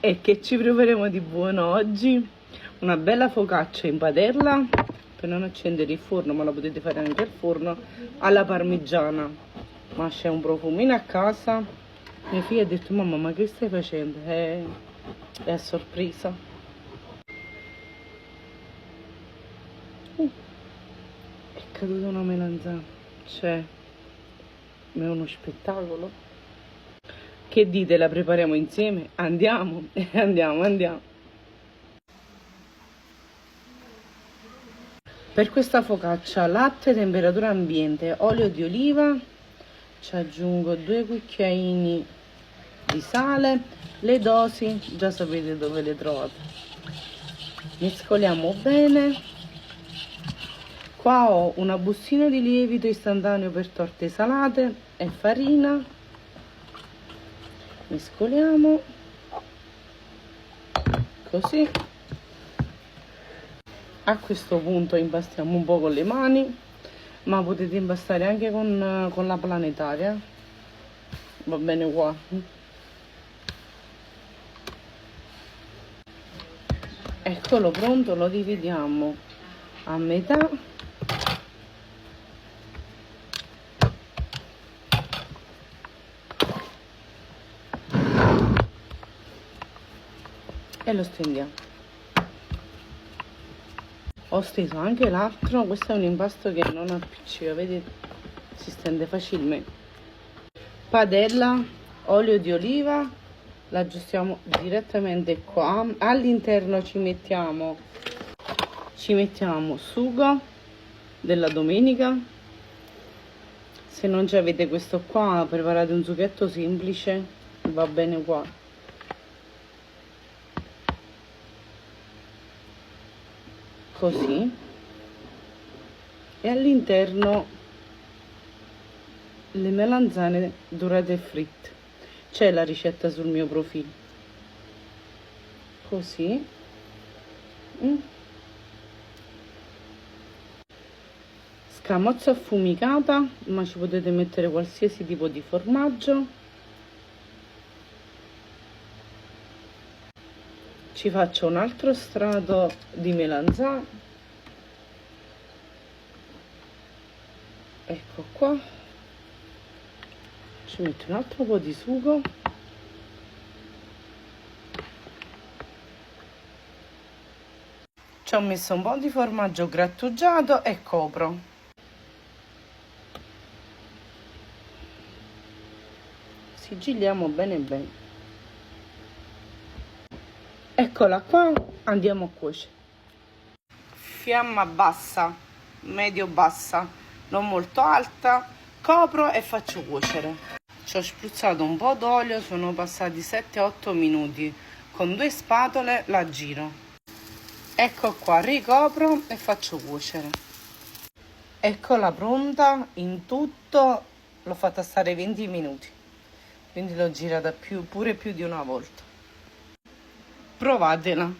E che ci proveremo di buono oggi? Una bella focaccia in padella per non accendere il forno, ma la potete fare anche al forno, alla parmigiana. Ma c'è un profumino a casa. Mia figlia ha detto: mamma, ma che stai facendo? È a sorpresa. È caduta una melanzana. Cioè, è uno spettacolo. Che dite, la prepariamo insieme? Andiamo, andiamo. Per questa focaccia, latte, temperatura ambiente, olio di oliva, ci aggiungo 2 cucchiaini di sale, le dosi già sapete dove le trovate. Mescoliamo bene. Qua ho una bustina di lievito istantaneo per torte salate e farina. Mescoliamo così. A questo punto impastiamo un po' con le mani, ma potete impastare anche con la planetaria, va bene qua. Eccolo pronto, lo dividiamo a metà. E lo stendiamo. Ho steso anche l'altro, questo è un impasto che non appiccica, vedete, si stende facilmente. Padella, olio di oliva, la aggiustiamo direttamente qua. All'interno ci mettiamo sugo della domenica. Se non ci avete questo qua, preparate un sughetto semplice, va bene qua. Così. E all'interno le melanzane dorate e fritte. C'è la ricetta sul mio profilo. Così. Scamozza affumicata, ma ci potete mettere qualsiasi tipo di formaggio. Ci faccio un altro strato di melanzane. Ecco qua. Ci metto un altro po' di sugo. Ci ho messo un po' di formaggio grattugiato e copro. Sigilliamo bene bene. Eccola qua, andiamo a cuocere. Fiamma bassa, medio bassa, non molto alta. Copro e faccio cuocere. Ci ho spruzzato un po' d'olio, sono passati 7-8 minuti. Con 2 spatole la giro. Ecco qua, ricopro e faccio cuocere. Eccola pronta in tutto, l'ho fatta stare 20 minuti. Quindi l'ho girata pure più di una volta. Provatela.